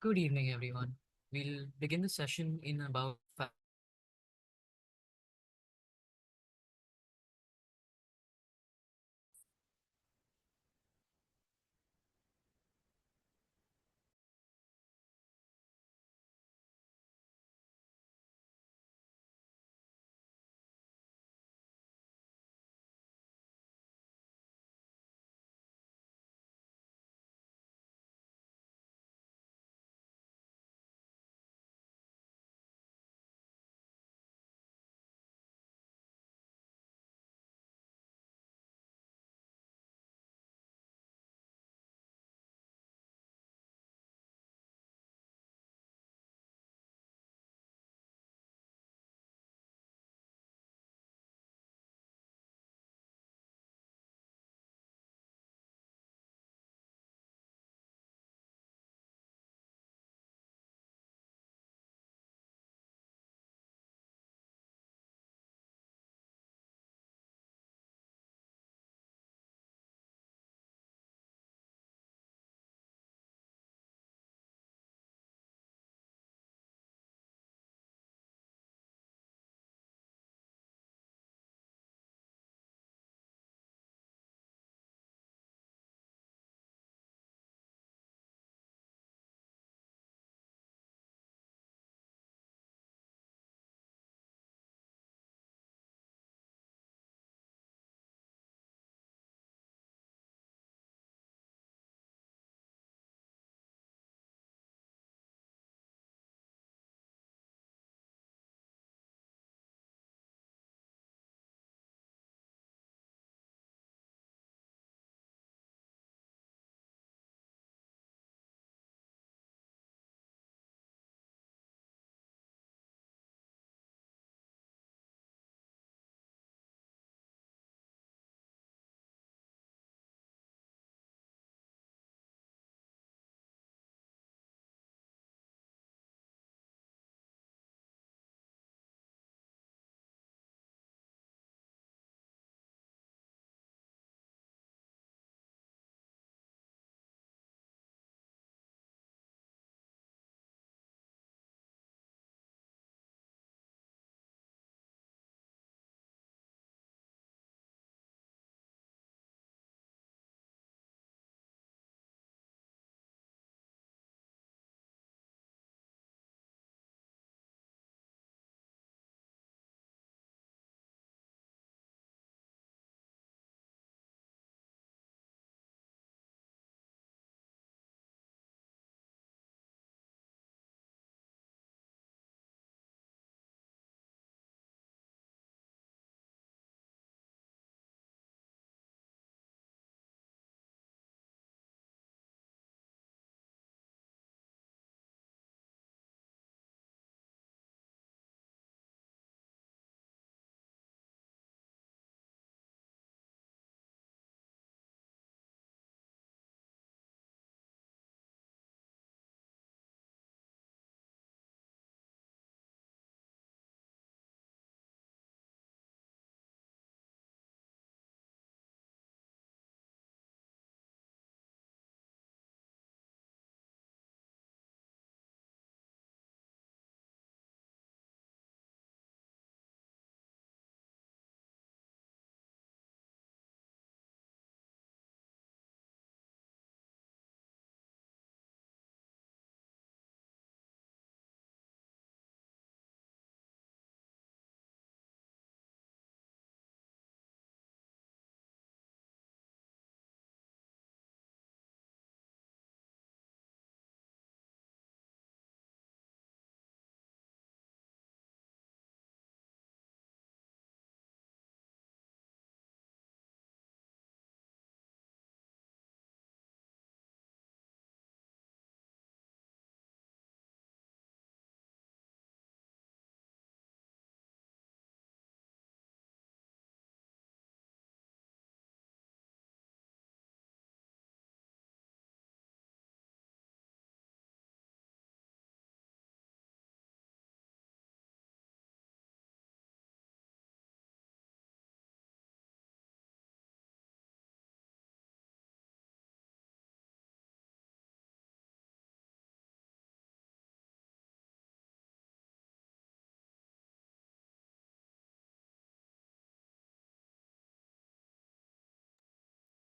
Good evening, everyone. We'll begin the session in about 5 minutes.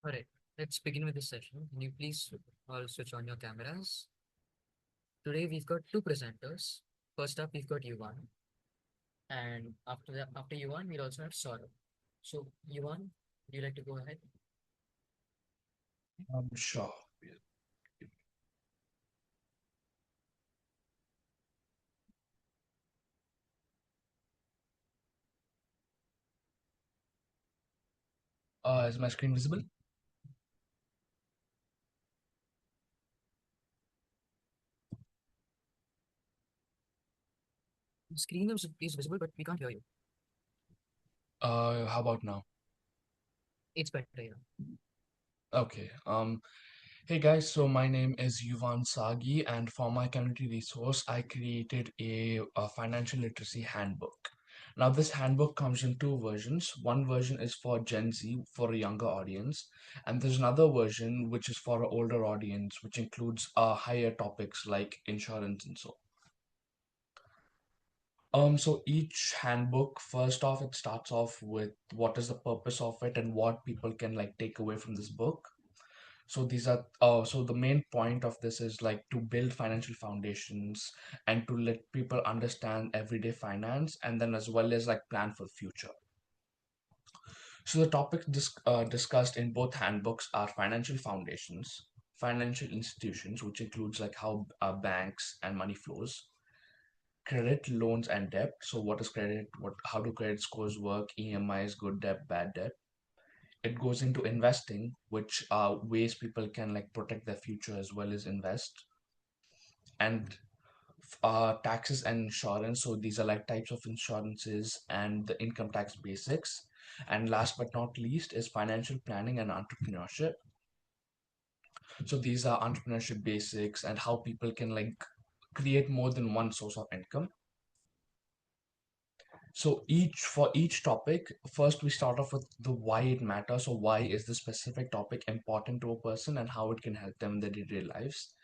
All right, let's begin with this session. Can you please all switch on your cameras? Today we've got two presenters. First up, we've got Yuvan, and after Yuvan, we'll also have Saurabh. So, Yuvan, would you like to go ahead? Sure. Is my screen visible? The screen is visible, but we can't hear you. How about now? It's better, yeah. Okay. Hey guys, so my name is Yuvan Sagi, and for my community resource, I created a financial literacy handbook. Now, this handbook comes in two versions. One version is for Gen Z, for a younger audience, and there's another version which is for an older audience, which includes higher topics like insurance and so. So each handbook, first off, it starts off with what is the purpose of it and what people can like take away from this book. So these are, so the main point of this is like to build financial foundations and to let people understand everyday finance and then as well as like plan for the future. So the topics discussed in both handbooks are financial foundations, financial institutions, which includes like how banks and money flows, credit, loans, and debt. So, what is credit? How do credit scores work? EMIs, good debt, bad debt. It goes into investing, which are ways people can like protect their future as well as invest, and taxes and insurance. So these are like types of insurances and the income tax basics. And last but not least is financial planning and entrepreneurship. So these are entrepreneurship basics and how people can like create more than one source of income. So each topic, first we start off with the why it matters. So why is this specific topic important to a person and how it can help them in their day-to-day lives.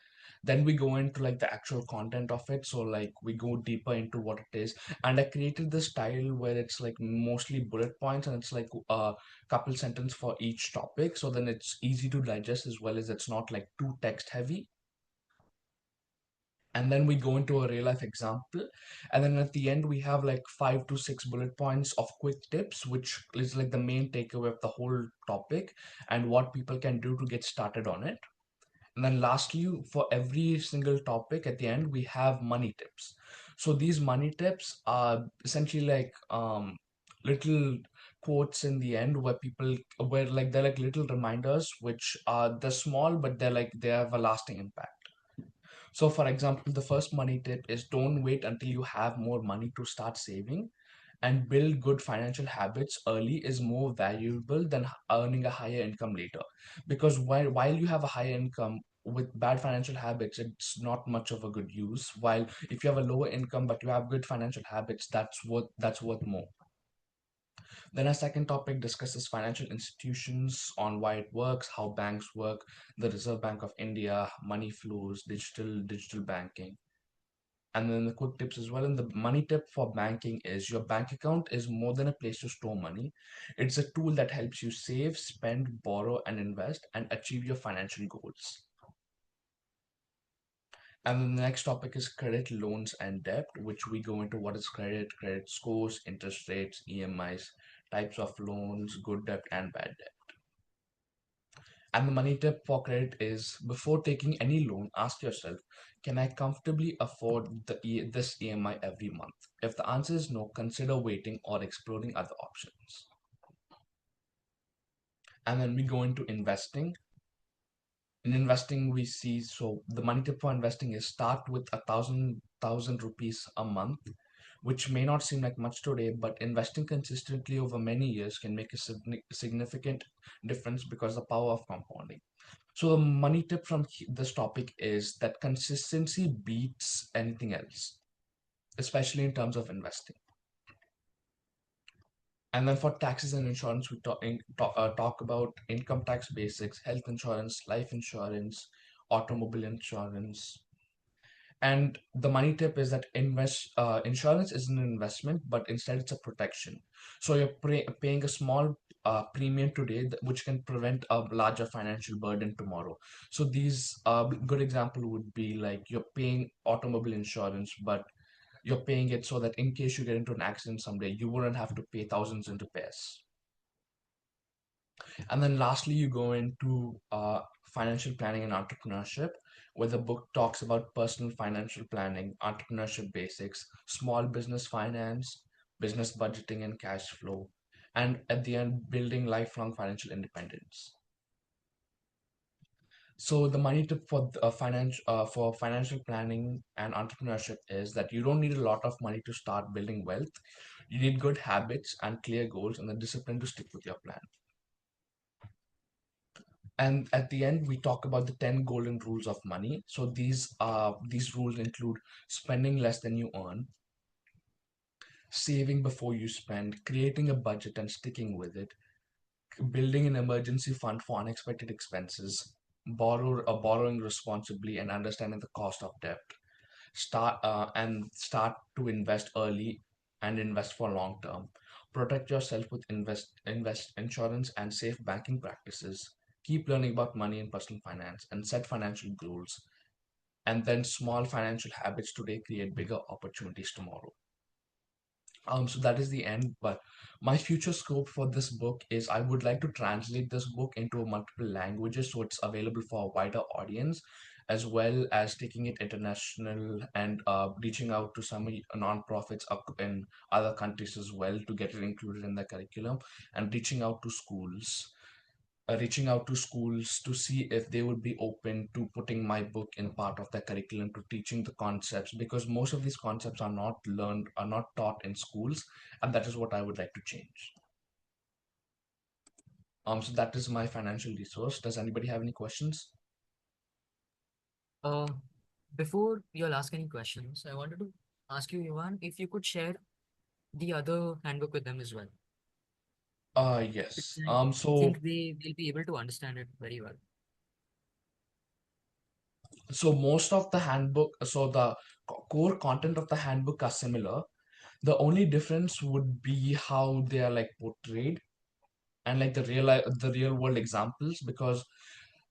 Then we go into like the actual content of it. So like we go deeper into what it is. And I created this style where it's like mostly bullet points and it's like a couple sentence for each topic. So then it's easy to digest as well as it's not like too text heavy, and then we go into a real life example, and then at the end we have like 5 to 6 bullet points of quick tips, which is like the main takeaway of the whole topic and what people can do to get started on it. And then lastly, for every single topic at the end we have money tips. So these money tips are essentially like little quotes in the end where people, where like they're like little reminders which are, they're small but they have a lasting impact. So, for example, the first money tip is don't wait until you have more money to start saving, and build good financial habits early is more valuable than earning a higher income later. Because while you have a higher income with bad financial habits, it's not much of a good use. While if you have a lower income but you have good financial habits, that's worth more. Then our second topic discusses financial institutions on why it works, how banks work, the Reserve Bank of India, money flows, digital banking. And then the quick tips as well. And the money tip for banking is your bank account is more than a place to store money. It's a tool that helps you save, spend, borrow, and invest and achieve your financial goals. And then the next topic is credit, loans, and debt, which we go into what is credit, credit scores, interest rates, EMIs, types of loans, good debt, and bad debt. And the money tip for credit is before taking any loan, ask yourself, can I comfortably afford this EMI every month? If the answer is no, consider waiting or exploring other options. And then we go into investing. In investing, we see, so the money tip for investing is start with a thousand rupees a month, which may not seem like much today, but investing consistently over many years can make a significant difference because the power of compounding. So the money tip from this topic is that consistency beats anything else, especially in terms of investing. And then for taxes and insurance, we talk about income tax basics, health insurance, life insurance, automobile insurance. And the money tip is that insurance isn't an investment, but instead it's a protection. So you're paying a small premium today, which can prevent a larger financial burden tomorrow. So these good example would be like you're paying automobile insurance, but you're paying it so that in case you get into an accident someday, you wouldn't have to pay thousands in repairs. And then lastly, you go into financial planning and entrepreneurship, where the book talks about personal financial planning, entrepreneurship basics, small business finance, business budgeting and cash flow, and at the end, building lifelong financial independence. So the money tip for financial planning and entrepreneurship is that you don't need a lot of money to start building wealth. You need good habits and clear goals and the discipline to stick with your plan. And at the end, we talk about the 10 golden rules of money. So these rules include spending less than you earn, saving before you spend, creating a budget and sticking with it, building an emergency fund for unexpected expenses, borrowing responsibly and understanding the cost of debt, start to invest early and invest for long term. Protect yourself with invest insurance and safe banking practices. Keep learning about money and personal finance and set financial goals. And then small financial habits today create bigger opportunities tomorrow. So that is the end. But my future scope for this book is I would like to translate this book into multiple languages so it's available for a wider audience, as well as taking it international and reaching out to some non-profits up in other countries as well to get it included in the curriculum, and reaching out to schools to see if they would be open to putting my book in part of their curriculum to teaching the concepts, because most of these concepts are not taught in schools, and that is what I would like to change. So that is my financial resource. Does anybody have any questions? Uh, Before you'll ask any questions, I wanted to ask you, Yuvan, if you could share the other handbook with them as well, Yes. because I So think they will be able to understand it very well. most of the handbook, so the core content of the handbook are similar. The only difference would be how they are like portrayed and like the real world examples, because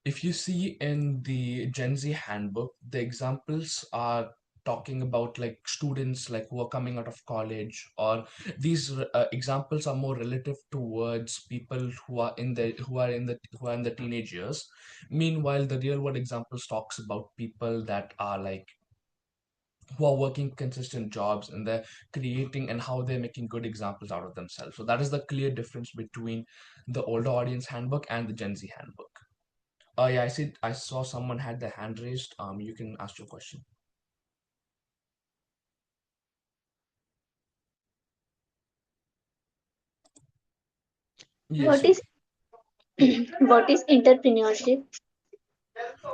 if you see in the Gen Z handbook, the examples are talking about like students like who are coming out of college, or these examples are more relative towards people who are in the teenage years. Meanwhile, the real world examples talks about people that are like who are working consistent jobs, and they're creating and how they're making good examples out of themselves. So that is the clear difference between the older audience handbook and the Gen Z handbook. Yeah, I saw someone had their hand raised. You can ask your question. Yes, What you is can. what is entrepreneurship?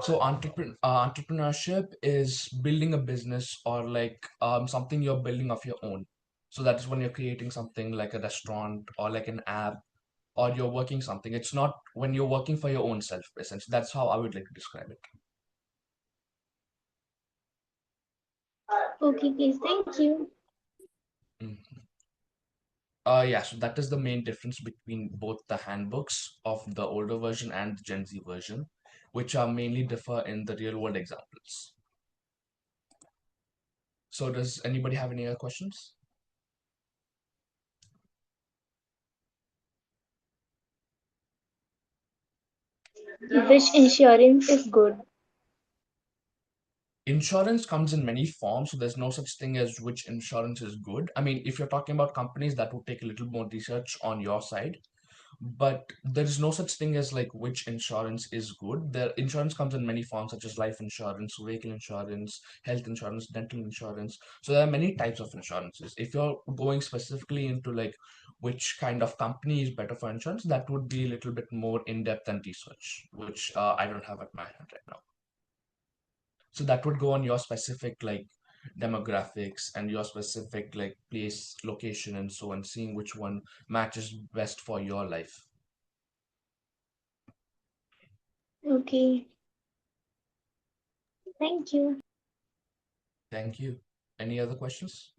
So entrepreneurship is building a business, or like something you're building of your own. So that is when you're creating something like a restaurant or like an app, or you're working something. It's not when you're working for your own self, essentially. That's how I would like to describe it. Okay, guys, thank you. Mm. Yeah, so that is the main difference between both the handbooks of the older version and the Gen Z version, which are mainly differ in the real world examples. So does anybody have any other questions? Which insurance is good? Insurance comes in many forms, so there's no such thing as which insurance is good. I mean, if you're talking about companies, that would take a little more research on your side, but there is no such thing as like which insurance is good. The insurance comes in many forms, such as life insurance, vehicle insurance, health insurance, dental insurance. So there are many types of insurances. If you're going specifically into like which kind of company is better for insurance, that would be a little bit more in-depth and research, which I don't have at my hand right now. So that would go on your specific like demographics and your specific like place, location, and so on, seeing which one matches best for your life. Okay, thank you. Thank you. Any other questions?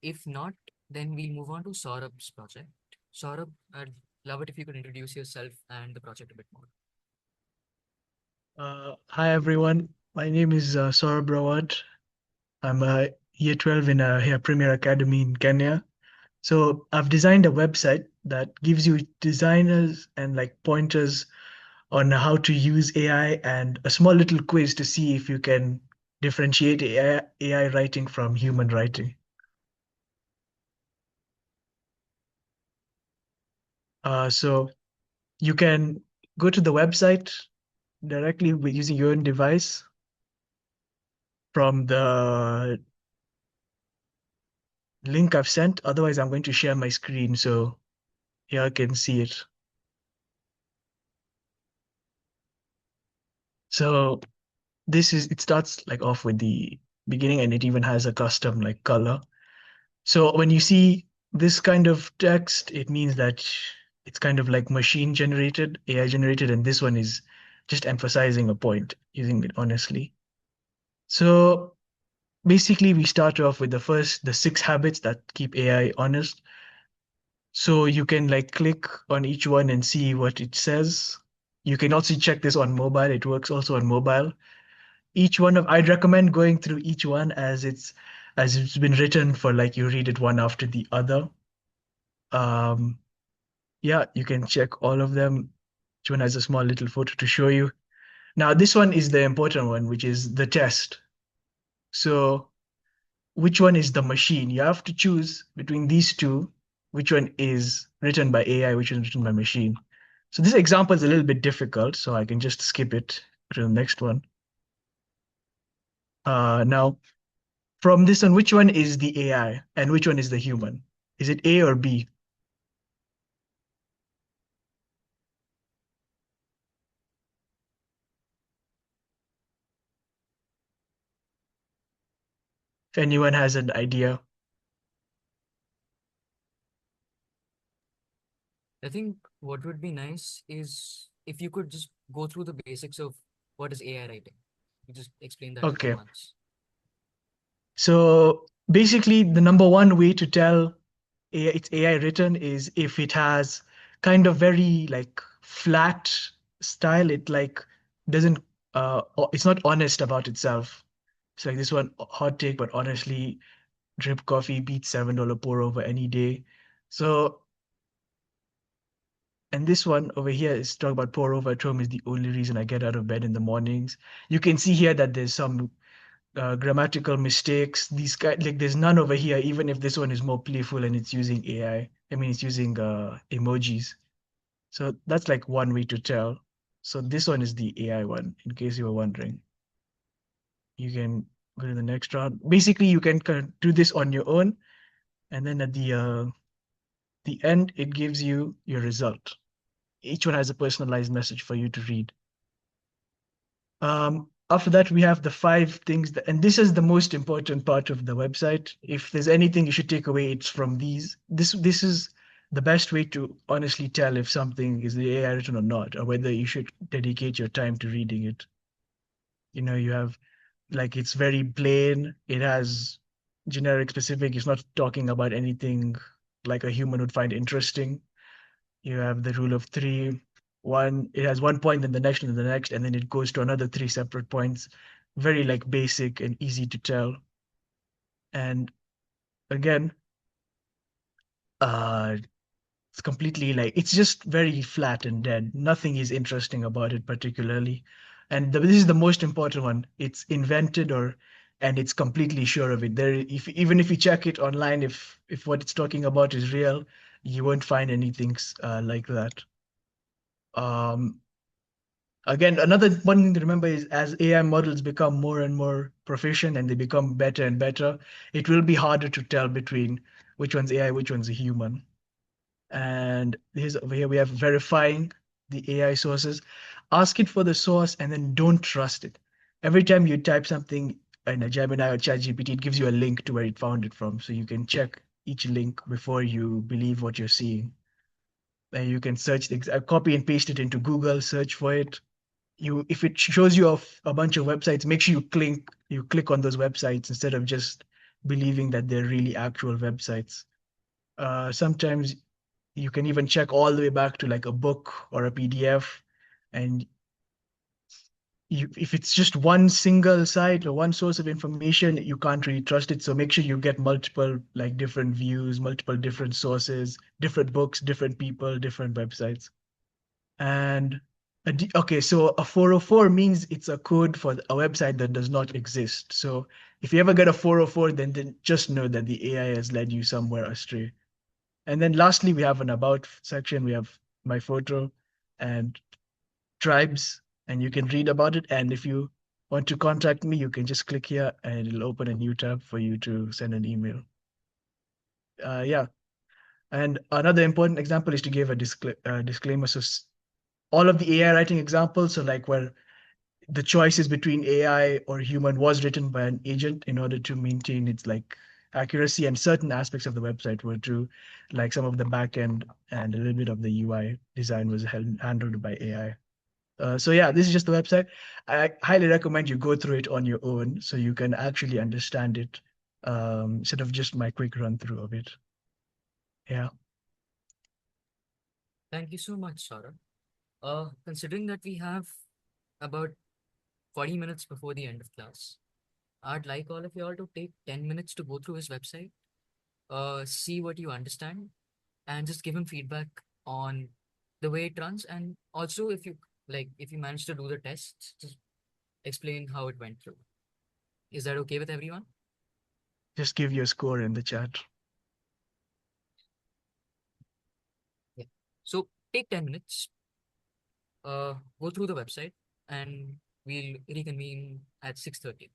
If not, then we'll move on to Saurabh's project. Saurabh, I'd love it if you could introduce yourself and the project a bit more. Hi everyone, my name is Saurabh. I'm a year 12 in a here Premier Academy in Kenya. So I've designed a website that gives you designers and like pointers on how to use AI and a small little quiz to see if you can differentiate AI writing from human writing. So you can go to the website directly with using your own device from the link I've sent. Otherwise, I'm going to share my screen so here I can see it. So it starts like off with the beginning and it even has a custom like color. So when you see this kind of text, it means that it's kind of like machine generated, AI generated, and this one is just emphasizing a point, using it honestly. So basically we start off with the 6 habits that keep AI honest. So you can like click on each one and see what it says. You can also check this on mobile. It works also on mobile. I'd recommend going through each one as it's been written for like you read it one after the other. Um, yeah, you can check all of them. Each one has a small little photo to show you. Now, this one is the important one, which is the test. So which one is the machine? You have to choose between these two, which one is written by AI, which one is written by machine. So this example is a little bit difficult, so I can just skip it to the next one. Now, from this one, which one is the AI and which one is the human? Is it A or B? If anyone has an idea. I think what would be nice is if you could just go through the basics of what is AI writing. You just explain that for Okay. once. So basically, the number one way to tell it's AI written is if it has kind of very like flat style. It like doesn't it's not honest about itself. It's like this one hot take, but honestly, drip coffee beats $7 pour over any day. So and this one over here is talking about pour over at home is the only reason I get out of bed in the mornings. You can see here that there's some grammatical mistakes. These guys, like there's none over here, even if this one is more playful and it's using AI. I mean, it's using emojis. So that's like one way to tell. So this one is the AI one, in case you were wondering. You can go to the next round. Basically, you can kind of do this on your own, and then at the end, it gives you your result. Each one has a personalized message for you to read. After that, we have the 5 things and this is the most important part of the website. If there's anything you should take away, it's from these. This is the best way to honestly tell if something is the AI written or not, or whether you should dedicate your time to reading it. You have like it's very plain. It has generic specific. It's not talking about anything like a human would find interesting. You have the rule of three. It has 1 point, then the next, and the next, and then it goes to another 3 separate points. Very like basic and easy to tell. And again, uh, it's completely like it's just very flat and dead. Nothing is interesting about it particularly. And this is the most important one. It's invented and it's completely sure of it. Even if you check it online, if what it's talking about is real, you won't find anything like that. Um, Again, another one thing to remember is as AI models become more and more proficient and they become better and better, it will be harder to tell between which one's AI, which one's a human. And over here we have verifying the AI sources. Ask it for the source and then don't trust it. Every time you type something in a Gemini or ChatGPT, it gives you a link to where it found it from. So you can check each link before you believe what you're seeing. And you can search, copy and paste it into Google, search for it. If it shows you a bunch of websites, make sure you click on those websites instead of just believing that they're really actual websites. Sometimes you can even check all the way back to like a book or a PDF, and if it's just one single site or one source of information, you can't really trust it. So make sure you get multiple like different views, multiple different sources, different books, different people, different websites. And okay, so a 404 means it's a code for a website that does not exist. So if you ever get a 404, then just know that the AI has led you somewhere astray. And then lastly, we have an about section. We have my photo and tribes, and you can read about it. And if you want to contact me, you can just click here and it'll open a new tab for you to send an email. Yeah. And another important example is to give a disclaimer. So all of the AI writing examples, so like where the choices between AI or human was written by an agent in order to maintain its like accuracy, and certain aspects of the website were true, like some of the backend and a little bit of the UI design was handled by AI. So yeah, this is just the website. I highly recommend you go through it on your own so you can actually understand it, instead of just my quick run through of it. Yeah. Thank you so much, Saurabh. Considering that we have about 40 minutes before the end of class, I'd like all of you all to take 10 minutes to go through his website, see what you understand, and just give him feedback on the way it runs. And also, if you manage to do the tests, just explain how it went through. Is that okay with everyone? Just give your score in the chat. Yeah. So take 10 minutes, go through the website, and we'll reconvene at 6:30.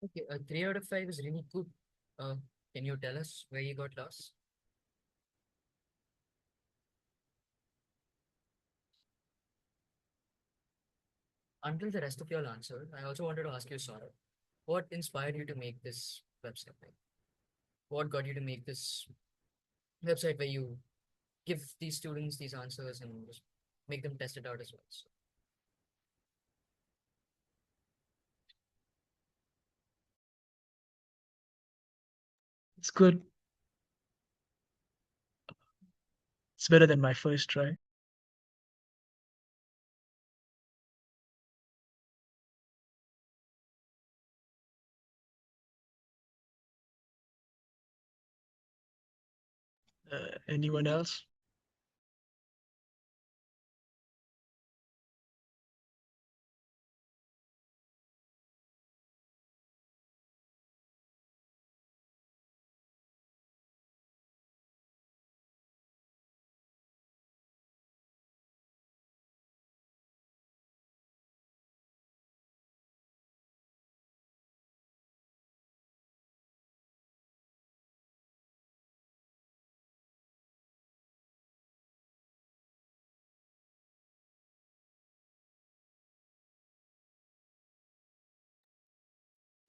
Okay, 3 out of 5 is really good. Can you tell us where you got lost? Until the rest of you all answered, I also wanted to ask you, Saurabh, what inspired you to make this website? Like, what got you to make this website where you give these students these answers and just make them test it out as well? So, It's good. It's better than my first try. Anyone else?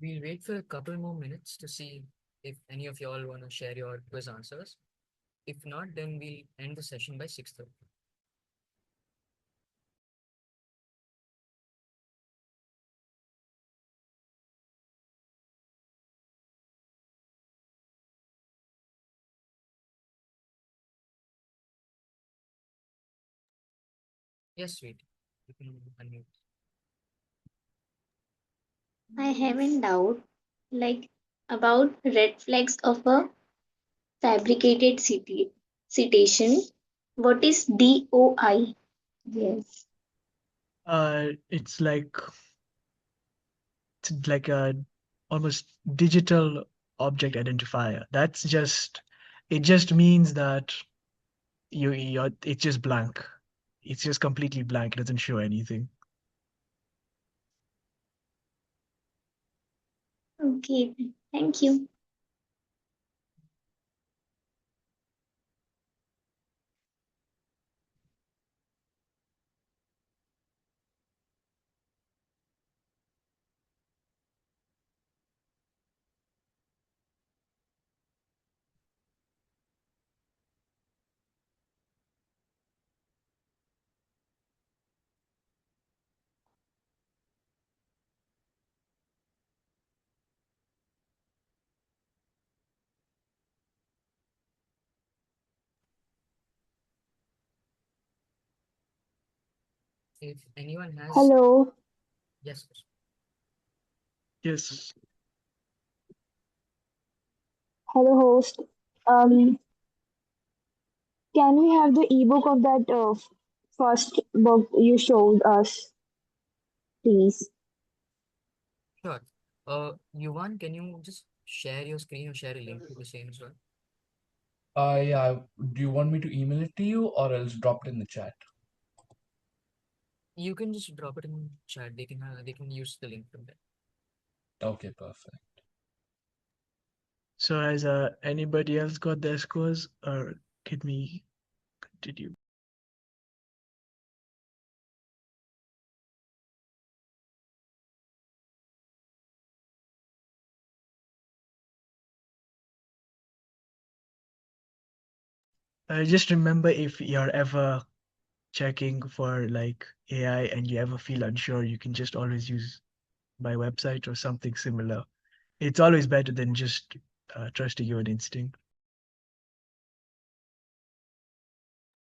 we'll wait for a couple more minutes to see if any of you all want to share your quiz answers. If not, then we'll end the session by 6:30. Yes, sweet. You can unmute. I have in doubt, like about red flags of a fabricated citation. What is DOI? Yes. It's like a almost digital object identifier. It just means that it's just blank. It's just completely blank. It doesn't show anything. Okay. Thank you. If anyone has, Hello, yes, Yes. hello host. Um, can we have the ebook of that first book you showed us, please? sure. Yuvan, can you just share your screen or share a link to the same as well? Yeah. Do you want me to email it to you or else drop it in the chat? You can just drop it in chat. They can use the link from there. Okay, perfect. So has anybody else got their scores, or can we continue? Just remember, if you're ever checking for like AI and you ever feel unsure, you can just always use my website or something similar. It's always better than just trusting your instinct.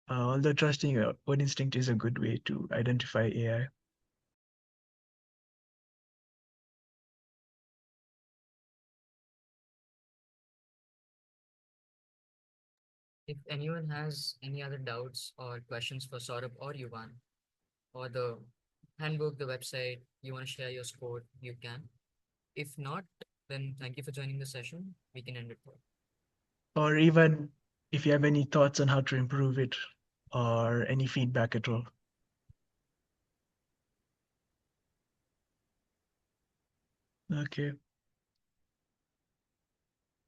Although trusting your own instinct is a good way to identify AI. If anyone has any other doubts or questions for Saurabh or Yuvan, or the handbook, the website, you want to share your score, you can. If not, then thank you for joining the session. We can end it there. Or even if you have any thoughts on how to improve it or any feedback at all. Okay.